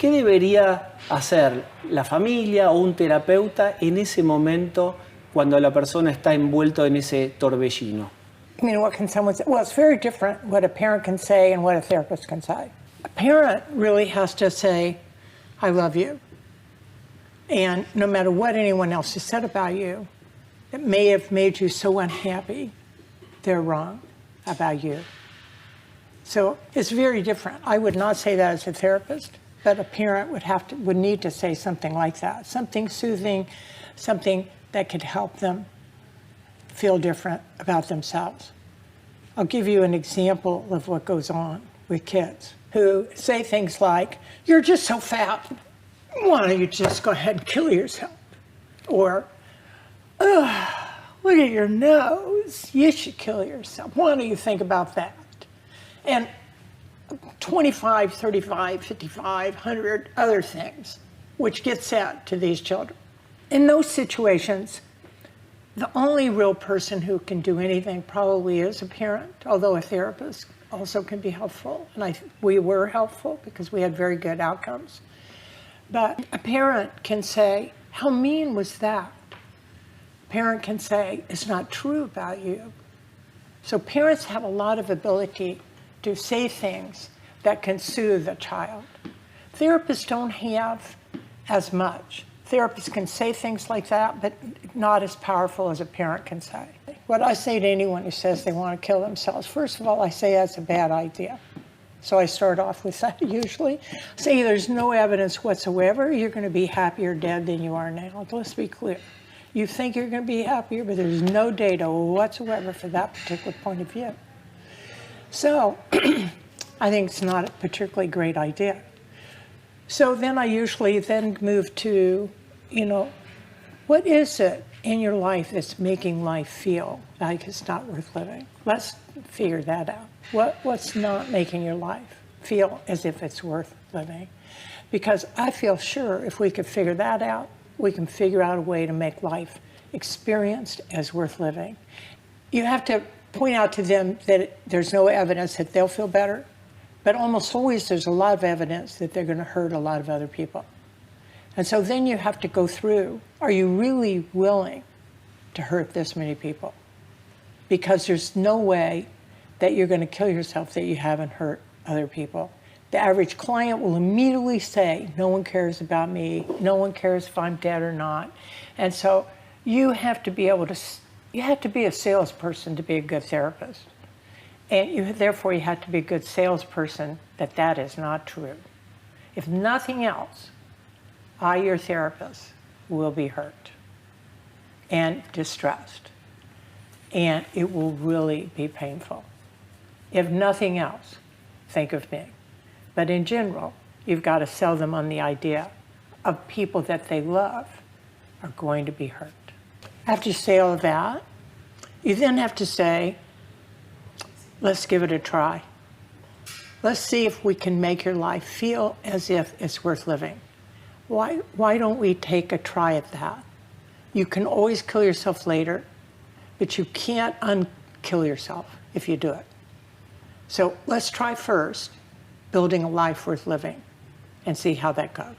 ¿Qué debería hacer la familia o un terapeuta en ese momento cuando la persona está envuelto en ese torbellino? I mean, what can someone say? Well, it's very different what a parent can say and what a therapist can say. A parent really has to say, I love you. And no matter what anyone else has said about you, it may have made you so unhappy, they're wrong about you. So it's very different. I would not say that as a therapist, but a parent would need to say something like that, something soothing, something that could help them feel different about themselves. I'll give you an example of what goes on with kids who say things like, you're just so fat, why don't you just go ahead and kill yourself? Or, look at your nose, you should kill yourself. Why don't you think about that? And 25, 35, 55, 100 other things which get said to these children. In those situations, the only real person who can do anything probably is a parent, although a therapist also can be helpful. And we were helpful because we had very good outcomes. But a parent can say, how mean was that? A parent can say, it's not true about you. So parents have a lot of ability to say things that can soothe a child. Therapists don't have as much. Therapists can say things like that, but not as powerful as a parent can say. What I say to anyone who says they want to kill themselves, first of all, I say that's a bad idea. So I start off with that usually. Say there's no evidence whatsoever you're going to be happier dead than you are now. Let's be clear. You think you're going to be happier, but there's no data whatsoever for that particular point of view. So I think it's not a particularly great idea. So then I usually then move to, what is it in your life that's making life feel like it's not worth living? Let's figure that out. What's not making your life feel as if it's worth living? Because I feel sure if we could figure that out, we can figure out a way to make life experienced as worth living. You have to point out to them that there's no evidence that they'll feel better, but almost always there's a lot of evidence that they're going to hurt a lot of other people. And so then you have to go through, are you really willing to hurt this many people? Because there's no way that you're going to kill yourself that you haven't hurt other people. The average client will immediately say, no one cares about me, no one cares if I'm dead or not. And so you have to be able to, you have to be a salesperson to be a good therapist. And therefore you have to be a good salesperson that is not true. If nothing else, your therapist, will be hurt and distressed. And it will really be painful. If nothing else, think of me. But in general, you've got to sell them on the idea of people that they love are going to be hurt. After you say all of that, you then have to say, let's give it a try. Let's see if we can make your life feel as if it's worth living. Why don't we take a try at that? You can always kill yourself later, but you can't unkill yourself if you do it. So let's try first building a life worth living and see how that goes.